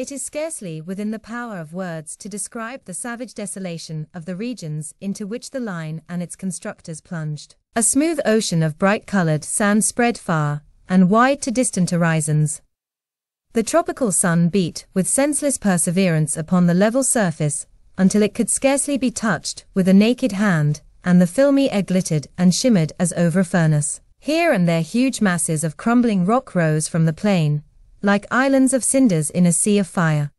It is scarcely within the power of words to describe the savage desolation of the regions into which the line and its constructors plunged. A smooth ocean of bright-colored sand spread far and wide to distant horizons. The tropical sun beat with senseless perseverance upon the level surface until it could scarcely be touched with a naked hand, and the filmy air glittered and shimmered as over a furnace. Here and there huge masses of crumbling rock rose from the plain, like islands of cinders in a sea of fire.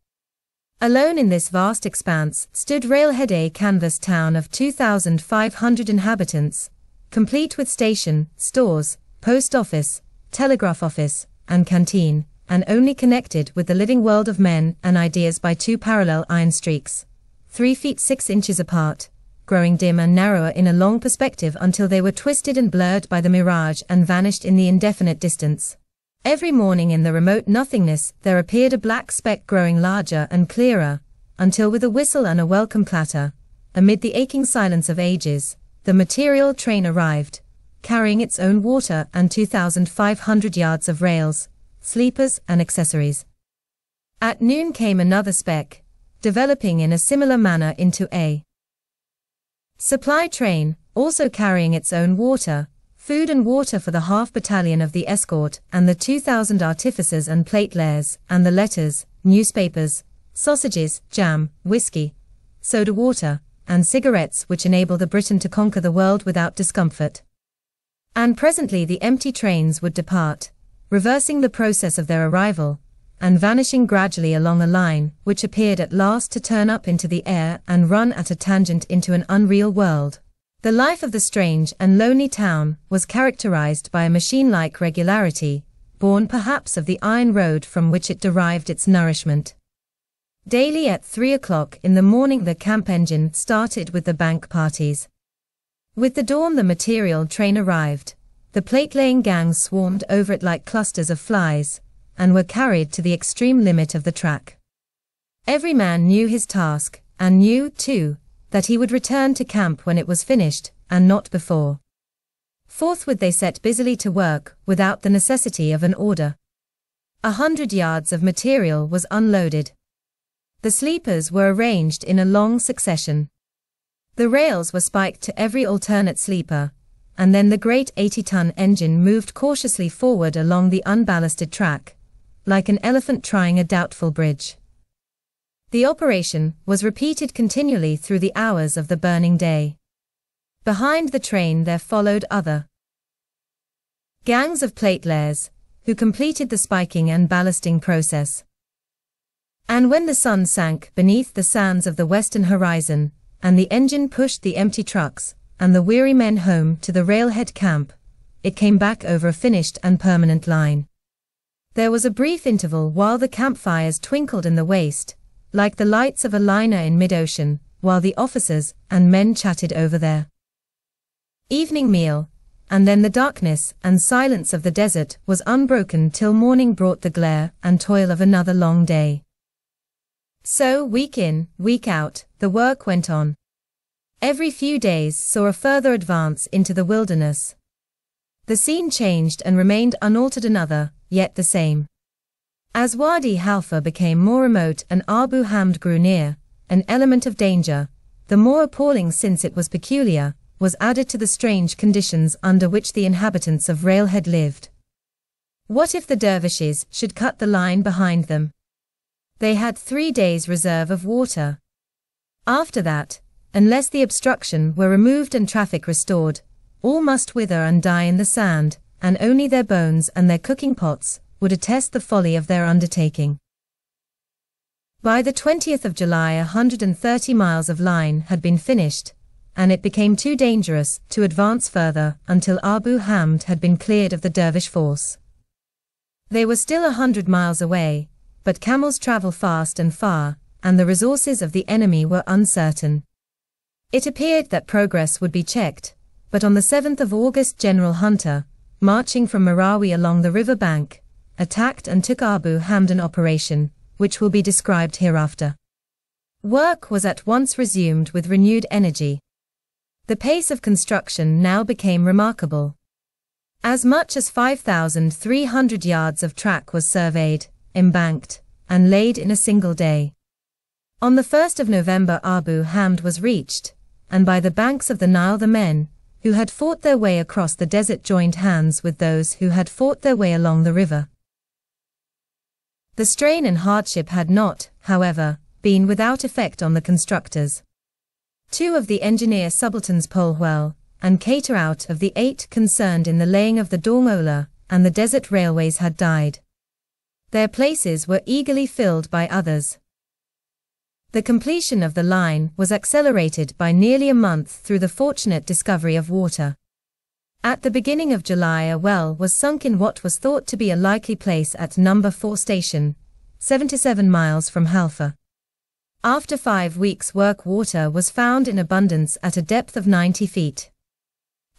Alone in this vast expanse stood Railhead, a canvas town of 2,500 inhabitants, complete with station, stores, post office, telegraph office, and canteen, and only connected with the living world of men and ideas by two parallel iron streaks, 3 feet 6 inches apart, growing dim and narrower in a long perspective until they were twisted and blurred by the mirage and vanished in the indefinite distance. Every morning in the remote nothingness there appeared a black speck growing larger and clearer, until with a whistle and a welcome clatter, amid the aching silence of ages, the material train arrived, carrying its own water and 2,500 yards of rails, sleepers and accessories. At noon came another speck, developing in a similar manner into a supply train, also carrying its own water, food and water for the half-battalion of the escort and the 2,000 artificers and platelayers, and the letters, newspapers, sausages, jam, whiskey, soda water, and cigarettes which enable the Briton to conquer the world without discomfort. And presently the empty trains would depart, reversing the process of their arrival, and vanishing gradually along a line which appeared at last to turn up into the air and run at a tangent into an unreal world. The life of the strange and lonely town was characterized by a machine-like regularity, born perhaps of the iron road from which it derived its nourishment. Daily at 3 o'clock in the morning the camp engine started with the bank parties. With the dawn the material train arrived, the plate-laying gangs swarmed over it like clusters of flies, and were carried to the extreme limit of the track. Every man knew his task, and knew, too, that he would return to camp when it was finished, and not before. Forthwith they set busily to work, without the necessity of an order. 100 yards of material was unloaded. The sleepers were arranged in a long succession. The rails were spiked to every alternate sleeper, and then the great 80-ton engine moved cautiously forward along the unballasted track, like an elephant trying a doubtful bridge. The operation was repeated continually through the hours of the burning day. Behind the train there followed other gangs of platelayers, who completed the spiking and ballasting process. And when the sun sank beneath the sands of the western horizon, and the engine pushed the empty trucks, and the weary men home to the railhead camp, it came back over a finished and permanent line. There was a brief interval while the campfires twinkled in the waste, like the lights of a liner in mid-ocean, while the officers and men chatted over their evening meal, and then the darkness and silence of the desert was unbroken till morning brought the glare and toil of another long day. So, week in, week out, the work went on. Every few days saw a further advance into the wilderness. The scene changed and remained unaltered, another, yet the same. As Wadi Halfa became more remote and Abu Hamd grew near, an element of danger, the more appalling since it was peculiar, was added to the strange conditions under which the inhabitants of Railhead lived. What if the dervishes should cut the line behind them? They had 3 days' reserve of water. After that, unless the obstruction were removed and traffic restored, all must wither and die in the sand, and only their bones and their cooking pots would attest the folly of their undertaking. By the 20th of July 130 miles of line had been finished, and it became too dangerous to advance further until Abu Hamd had been cleared of the dervish force. They were still 100 miles away, but camels travel fast and far, and the resources of the enemy were uncertain. It appeared that progress would be checked, but on the 7th of August General Hunter, marching from Marawi along the river bank, attacked and took Abu Hamd, an operation which will be described hereafter. Work was at once resumed with renewed energy. The pace of construction now became remarkable. As much as 5,300 yards of track was surveyed, embanked, and laid in a single day. On the 1st of November Abu Hamd was reached, and by the banks of the Nile the men, who had fought their way across the desert joined hands with those who had fought their way along the river. The strain and hardship had not, however, been without effect on the constructors. 2 of the engineer subalterns Polwell and Chapter8 of the 8 concerned in the laying of the Dormola and the desert railways had died. Their places were eagerly filled by others. The completion of the line was accelerated by nearly a month through the fortunate discovery of water. At the beginning of July a well was sunk in what was thought to be a likely place at No. 4 station, 77 miles from Halfa. After 5 weeks' work water was found in abundance at a depth of 90 feet.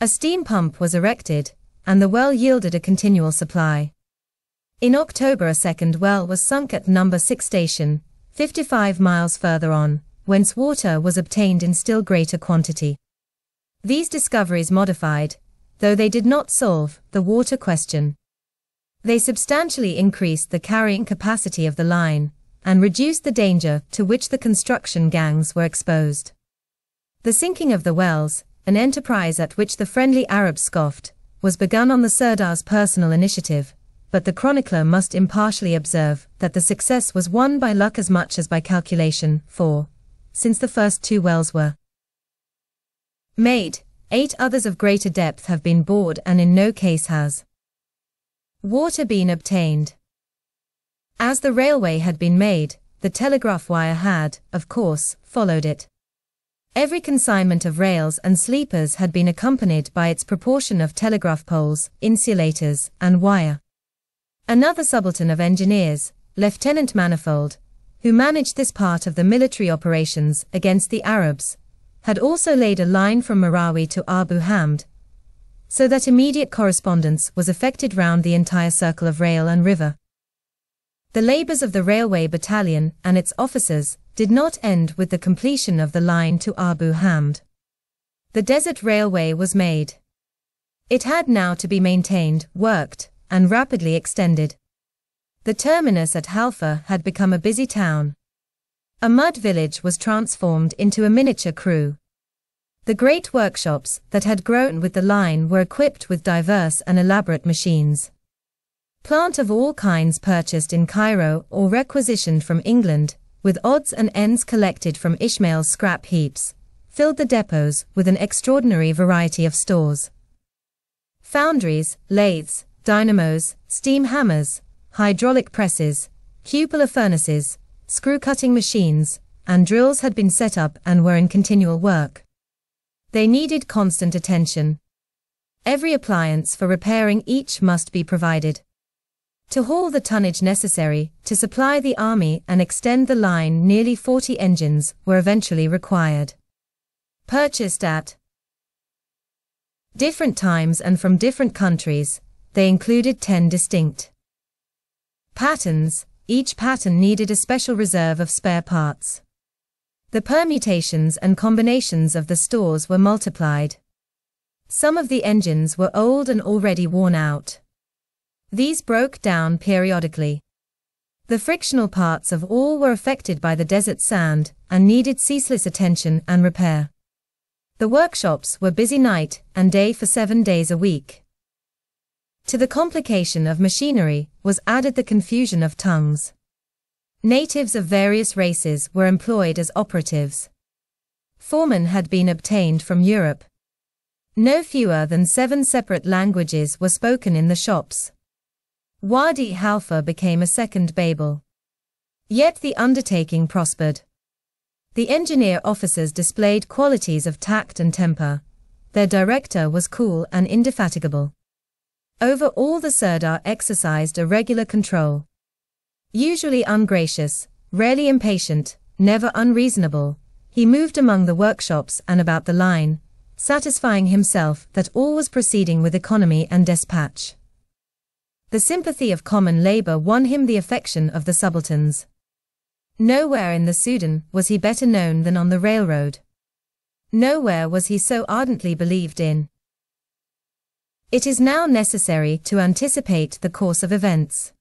A steam pump was erected, and the well yielded a continual supply. In October a second well was sunk at No. 6 station, 55 miles further on, whence water was obtained in still greater quantity. These discoveries modified, though they did not solve, the water question. They substantially increased the carrying capacity of the line, and reduced the danger to which the construction gangs were exposed. The sinking of the wells, an enterprise at which the friendly Arabs scoffed, was begun on the Sirdar's personal initiative, but the chronicler must impartially observe that the success was won by luck as much as by calculation, for, since the first 2 wells were made, 8 others of greater depth have been bored and in no case has water been obtained. As the railway had been made, the telegraph wire had, of course, followed it. Every consignment of rails and sleepers had been accompanied by its proportion of telegraph poles, insulators, and wire. Another subaltern of engineers, Lieutenant Manifold, who managed this part of the military operations against the Arabs, had also laid a line from Marawi to Abu Hamd, so that immediate correspondence was effected round the entire circle of rail and river. The labours of the railway battalion and its officers did not end with the completion of the line to Abu Hamd. The desert railway was made. It had now to be maintained, worked, and rapidly extended. The terminus at Halfa had become a busy town. A mud village was transformed into a miniature crew. The great workshops that had grown with the line were equipped with diverse and elaborate machines. Plant of all kinds purchased in Cairo or requisitioned from England, with odds and ends collected from Ishmael's scrap heaps, filled the depots with an extraordinary variety of stores. Foundries, lathes, dynamos, steam hammers, hydraulic presses, cupola furnaces, screw-cutting machines, and drills had been set up and were in continual work. They needed constant attention. Every appliance for repairing each must be provided. To haul the tonnage necessary to supply the army and extend the line, nearly 40 engines were eventually required. Purchased at different times and from different countries, they included 10 distinct patterns. Each pattern needed a special reserve of spare parts. The permutations and combinations of the stores were multiplied. Some of the engines were old and already worn out. These broke down periodically. The frictional parts of all were affected by the desert sand and needed ceaseless attention and repair. The workshops were busy night and day for 7 days a week. To the complication of machinery was added the confusion of tongues. Natives of various races were employed as operatives. Foremen had been obtained from Europe. No fewer than 7 separate languages were spoken in the shops. Wadi Halfa became a second Babel. Yet the undertaking prospered. The engineer officers displayed qualities of tact and temper. Their director was cool and indefatigable. Over all the Sirdar exercised a regular control. Usually ungracious, rarely impatient, never unreasonable, he moved among the workshops and about the line, satisfying himself that all was proceeding with economy and despatch. The sympathy of common labor won him the affection of the subalterns. Nowhere in the Sudan was he better known than on the railroad. Nowhere was he so ardently believed in. It is now necessary to anticipate the course of events.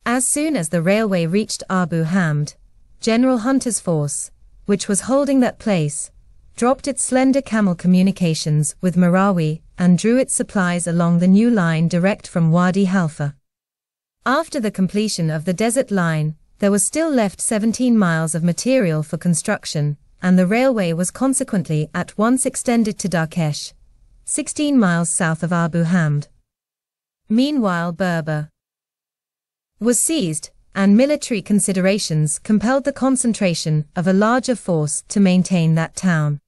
As soon as the railway reached Abu Hamd, General Hunter's force, which was holding that place, dropped its slender camel communications with Marawi and drew its supplies along the new line direct from Wadi Halfa. After the completion of the desert line, there was still left 17 miles of material for construction, and the railway was consequently at once extended to Darkesh, 16 miles south of Abu Hamd. Meanwhile, Berber was seized, and military considerations compelled the concentration of a larger force to maintain that town.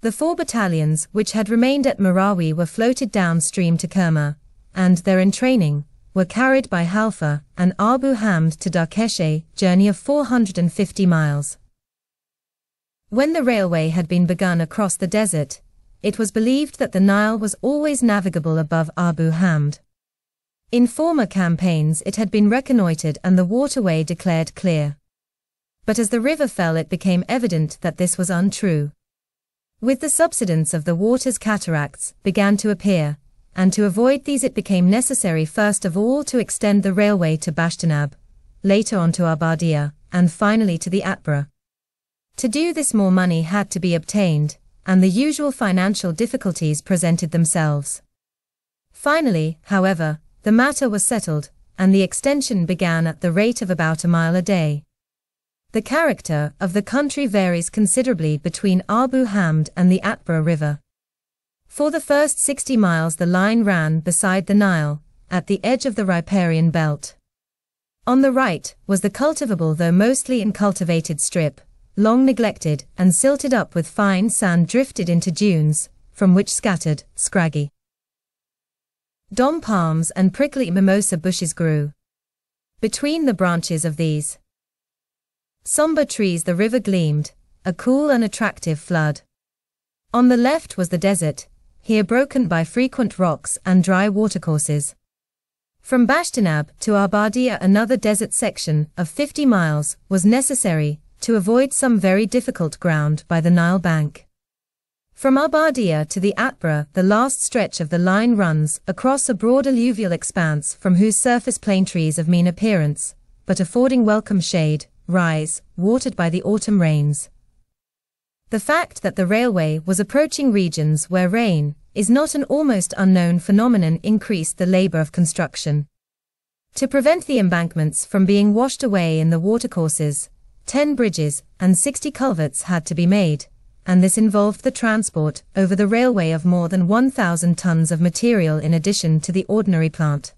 The 4 battalions which had remained at Marawi were floated downstream to Kerma, and their entraining were carried by Halfa and Abu Hamd to Darkesh, a journey of 450 miles. When the railway had been begun across the desert, it was believed that the Nile was always navigable above Abu Hamd. In former campaigns it had been reconnoitred and the waterway declared clear. But as the river fell, it became evident that this was untrue. With the subsidence of the water's cataracts began to appear, and to avoid these it became necessary first of all to extend the railway to Bashtanab, later on to Abadia, and finally to the Atbara. To do this more money had to be obtained, and the usual financial difficulties presented themselves. Finally, however, the matter was settled, and the extension began at the rate of about a mile a day. The character of the country varies considerably between Abu Hamd and the Atbara River. For the first 60 miles the line ran beside the Nile, at the edge of the riparian belt. On the right was the cultivable though mostly uncultivated strip, long neglected and silted up with fine sand drifted into dunes, from which scattered, scraggy dom palms and prickly mimosa bushes grew. Between the branches of these somber trees the river gleamed, a cool and attractive flood. On the left was the desert, here broken by frequent rocks and dry watercourses. From Bashtanab to Abadia another desert section of 50 miles was necessary to avoid some very difficult ground by the Nile bank. From Abadia to the Atbara the last stretch of the line runs across a broad alluvial expanse from whose surface plane trees of mean appearance, but affording welcome shade, rise, watered by the autumn rains. The fact that the railway was approaching regions where rain is not an almost unknown phenomenon increased the labor of construction. To prevent the embankments from being washed away in the watercourses, 10 bridges and 60 culverts had to be made, and this involved the transport over the railway of more than 1,000 tons of material in addition to the ordinary plant.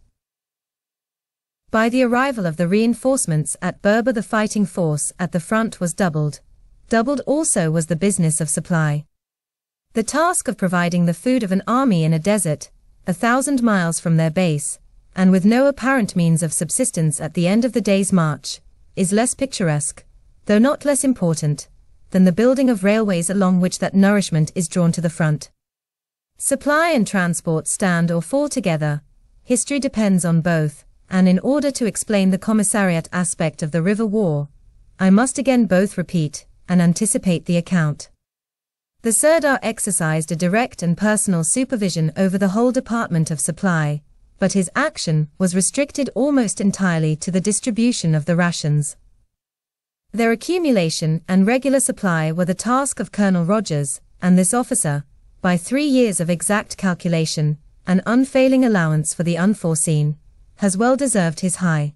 By the arrival of the reinforcements at Berber the fighting force at the front was doubled. Doubled also was the business of supply. The task of providing the food of an army in a desert, 1,000 miles from their base, and with no apparent means of subsistence at the end of the day's march, is less picturesque, though not less important, than the building of railways along which that nourishment is drawn to the front. Supply and transport stand or fall together. History depends on both, and in order to explain the commissariat aspect of the river war, I must again both repeat and anticipate the account. The Sirdar exercised a direct and personal supervision over the whole department of supply, but his action was restricted almost entirely to the distribution of the rations. Their accumulation and regular supply were the task of Colonel Rogers, and this officer, by 3 years of exact calculation, and unfailing allowance for the unforeseen, has well deserved his high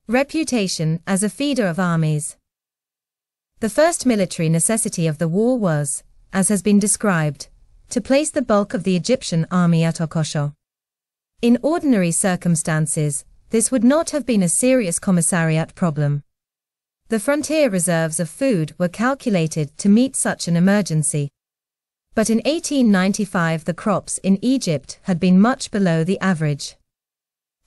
reputation as a feeder of armies. The first military necessity of the war was, as has been described, to place the bulk of the Egyptian army at Okosho. In ordinary circumstances, this would not have been a serious commissariat problem. The frontier reserves of food were calculated to meet such an emergency. But in 1895 the crops in Egypt had been much below the average.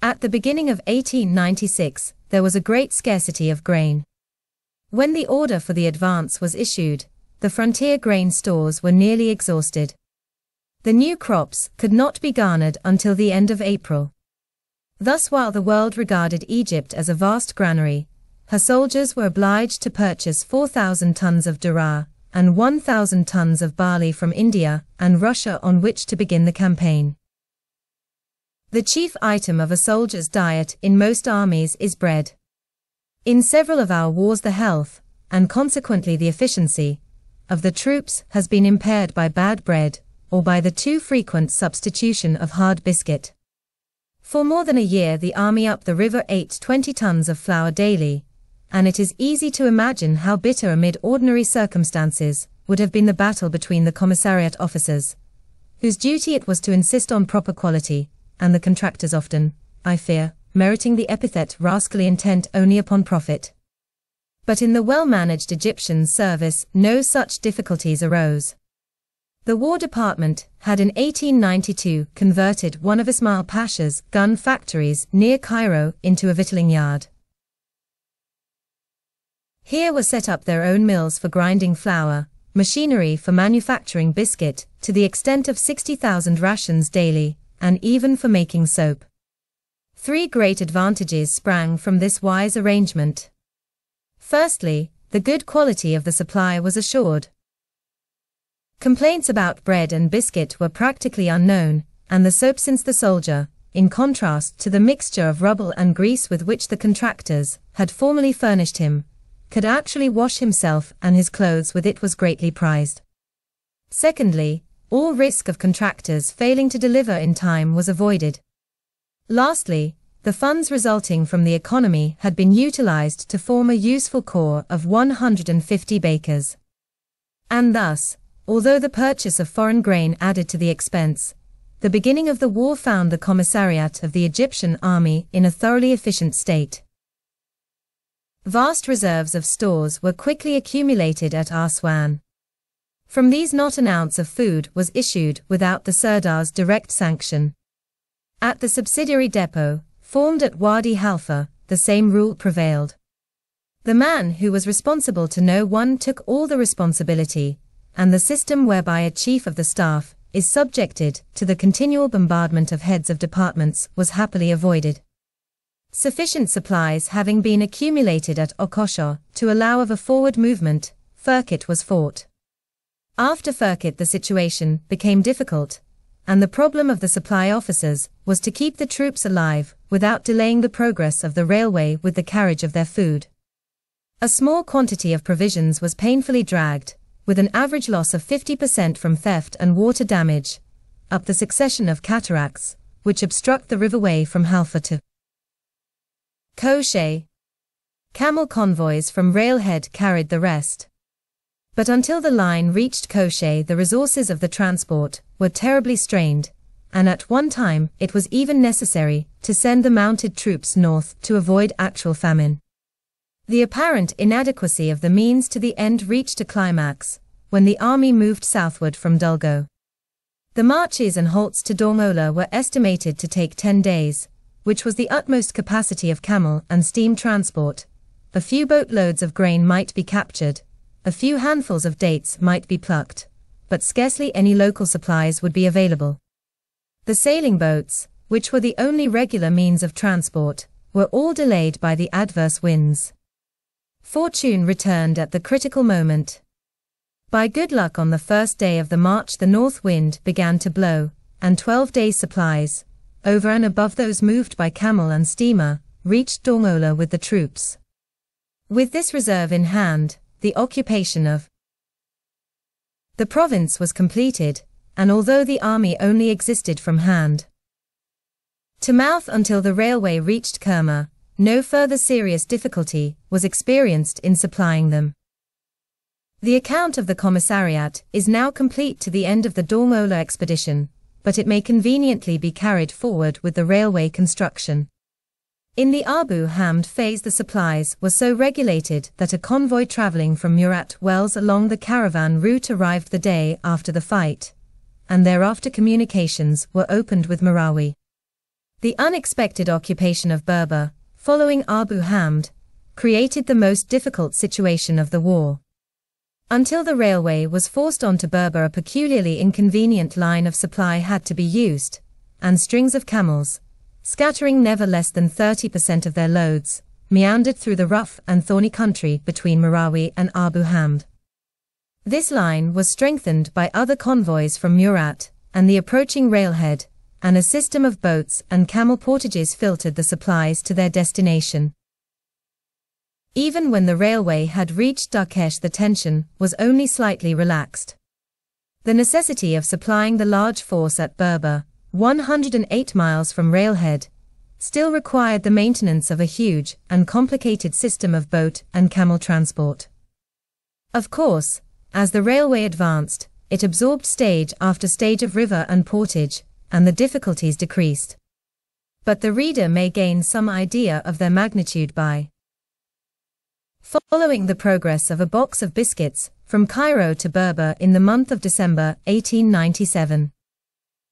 At the beginning of 1896, there was a great scarcity of grain. When the order for the advance was issued, the frontier grain stores were nearly exhausted. The new crops could not be garnered until the end of April. Thus, while the world regarded Egypt as a vast granary, her soldiers were obliged to purchase 4,000 tons of durra and 1,000 tons of barley from India and Russia on which to begin the campaign. The chief item of a soldier's diet in most armies is bread. In several of our wars the health, and consequently the efficiency, of the troops has been impaired by bad bread, or by the too frequent substitution of hard biscuit. For more than a year the army up the river ate 20 tons of flour daily, and it is easy to imagine how bitter amid ordinary circumstances would have been the battle between the commissariat officers, whose duty it was to insist on proper quality, and the contractors often, I fear, meriting the epithet rascally intent only upon profit. But in the well-managed Egyptian service no such difficulties arose. The War Department had in 1892 converted one of Ismail Pasha's gun factories near Cairo into a victualling yard. Here were set up their own mills for grinding flour, machinery for manufacturing biscuit to the extent of 60,000 rations daily, and even for making soap. 3 great advantages sprang from this wise arrangement. Firstly, the good quality of the supply was assured. Complaints about bread and biscuit were practically unknown, and the soap, since the soldier, in contrast to the mixture of rubble and grease with which the contractors had formerly furnished him, could actually wash himself and his clothes with it, was greatly prized. Secondly, all risk of contractors failing to deliver in time was avoided. Lastly, the funds resulting from the economy had been utilized to form a useful corps of 150 bakers. And thus, although the purchase of foreign grain added to the expense, the beginning of the war found the commissariat of the Egyptian army in a thoroughly efficient state. Vast reserves of stores were quickly accumulated at Aswan. From these not an ounce of food was issued without the Sirdar's direct sanction. At the subsidiary depot, formed at Wadi Halfa, the same rule prevailed. The man who was responsible to no one took all the responsibility, and the system whereby a chief of the staff is subjected to the continual bombardment of heads of departments was happily avoided. Sufficient supplies having been accumulated at Okosho to allow of a forward movement, Firket was fought. After Firket the situation became difficult, and the problem of the supply officers was to keep the troops alive without delaying the progress of the railway with the carriage of their food. A small quantity of provisions was painfully dragged, with an average loss of 50% from theft and water damage, up the succession of cataracts, which obstruct the riverway from Halfa to Kosheh. Camel convoys from railhead carried the rest. But until the line reached Kosheh the resources of the transport were terribly strained, and at one time it was even necessary to send the mounted troops north to avoid actual famine. The apparent inadequacy of the means to the end reached a climax when the army moved southward from Dulgo. The marches and halts to Dormola were estimated to take 10 days, which was the utmost capacity of camel and steam transport. A few boatloads of grain might be captured, a few handfuls of dates might be plucked, but scarcely any local supplies would be available. The sailing boats, which were the only regular means of transport, were all delayed by the adverse winds. Fortune returned at the critical moment. By good luck on the first day of the march the north wind began to blow, and 12 days' supplies, over and above those moved by camel and steamer, reached Dormola with the troops. With this reserve in hand, the occupation of the province was completed, and although the army only existed from hand to mouth until the railway reached Kerma, no further serious difficulty was experienced in supplying them. The account of the commissariat is now complete to the end of the Dormola expedition, but it may conveniently be carried forward with the railway construction. In the Abu Hamd phase the supplies were so regulated that a convoy traveling from Murat Wells along the caravan route arrived the day after the fight, and thereafter communications were opened with Marawi. The unexpected occupation of Berber, following Abu Hamd, created the most difficult situation of the war. Until the railway was forced onto Berber a peculiarly inconvenient line of supply had to be used, and strings of camels, scattering never less than 30% of their loads, meandered through the rough and thorny country between Marawi and Abu Hamd. This line was strengthened by other convoys from Murat and the approaching railhead, and a system of boats and camel portages filtered the supplies to their destination. Even when the railway had reached Darkesh, the tension was only slightly relaxed. The necessity of supplying the large force at Berber, 108 miles from railhead, still required the maintenance of a huge and complicated system of boat and camel transport. Of course, as the railway advanced, it absorbed stage after stage of river and portage, and the difficulties decreased. But the reader may gain some idea of their magnitude by following the progress of a box of biscuits from Cairo to Berber in the month of December 1897.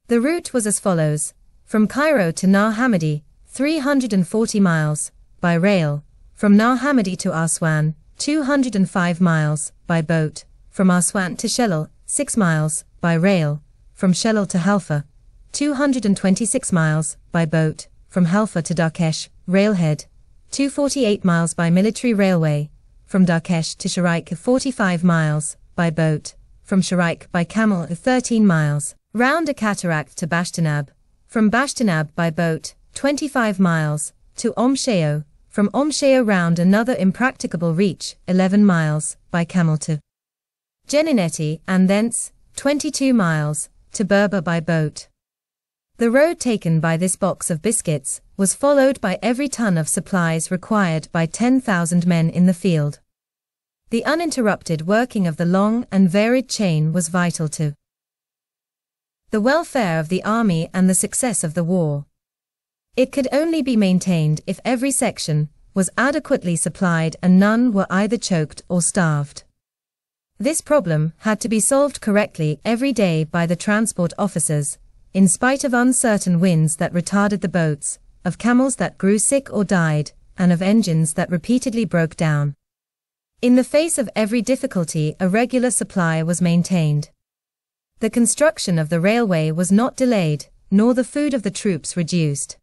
The route was as follows: from Cairo to Nar Hamadi, 340 miles, by rail; from Nar Hamadi to Aswan, 205 miles, by boat; from Aswan to Shellal, 6 miles, by rail; from Shellal to Halfa, 226 miles, by boat; from Halfa to Darkesh, railhead, 248 miles by military railway; from Darkesh to Sharaik, 45 miles, by boat; from Sharaik by camel, 13 miles, round a cataract to Bashtanab; from Bashtanab by boat, 25 miles, to Sheo; from Sheo round another impracticable reach, 11 miles, by camel to Genineti, and thence, 22 miles, to Berber by boat. The road taken by this box of biscuits was followed by every ton of supplies required by 10,000 men in the field. The uninterrupted working of the long and varied chain was vital to the welfare of the army and the success of the war. It could only be maintained if every section was adequately supplied and none were either choked or starved. This problem had to be solved correctly every day by the transport officers, in spite of uncertain winds that retarded the boats, of camels that grew sick or died, and of engines that repeatedly broke down. In the face of every difficulty, a regular supply was maintained. The construction of the railway was not delayed, nor the food of the troops reduced.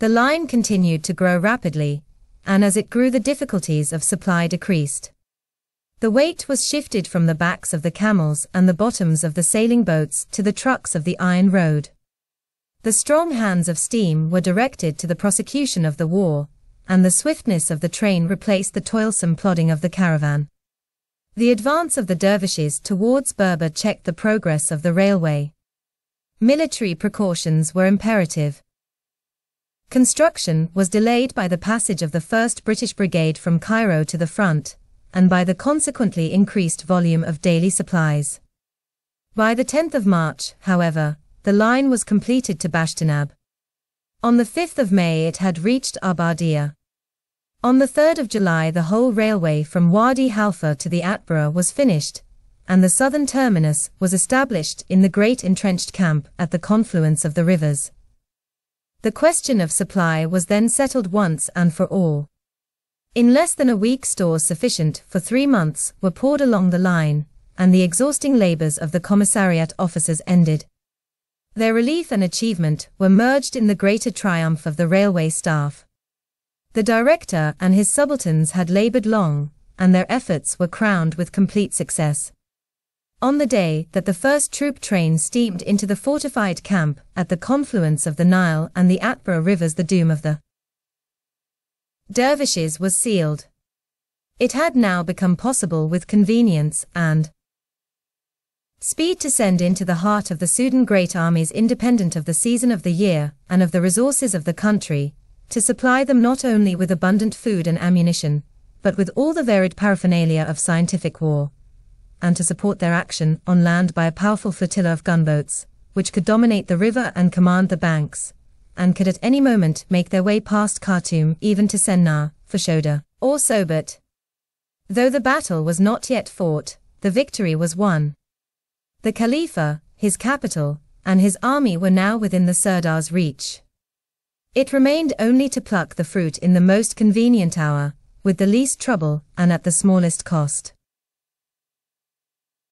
The line continued to grow rapidly, and as it grew, the difficulties of supply decreased. The weight was shifted from the backs of the camels and the bottoms of the sailing boats to the trucks of the iron road. The strong hands of steam were directed to the prosecution of the war, and the swiftness of the train replaced the toilsome plodding of the caravan. The advance of the dervishes towards Berber checked the progress of the railway. Military precautions were imperative. Construction was delayed by the passage of the 1st British Brigade from Cairo to the front, and by the consequently increased volume of daily supplies. By the 10th of March, however, the line was completed to Bashtanab. On the 5th of May it had reached Abadia. On the 3rd of July the whole railway from Wadi Halfa to the Atbara was finished, and the southern terminus was established in the great entrenched camp at the confluence of the rivers. The question of supply was then settled once and for all. In less than a week stores sufficient for 3 months were poured along the line, and the exhausting labors of the commissariat officers ended. Their relief and achievement were merged in the greater triumph of the railway staff. The director and his subalterns had labored long, and their efforts were crowned with complete success. On the day that the first troop train steamed into the fortified camp at the confluence of the Nile and the Atbara rivers, the doom of the dervishes was sealed. It had now become possible with convenience and speed to send into the heart of the Sudan great armies, independent of the season of the year and of the resources of the country, to supply them not only with abundant food and ammunition, but with all the varied paraphernalia of scientific war, and to support their action on land by a powerful flotilla of gunboats, which could dominate the river and command the banks, and could at any moment make their way past Khartoum even to Sennar, Fashoda, or Sobat. Though the battle was not yet fought, the victory was won. The Khalifa, his capital, and his army were now within the Sirdar's reach. It remained only to pluck the fruit in the most convenient hour, with the least trouble and at the smallest cost.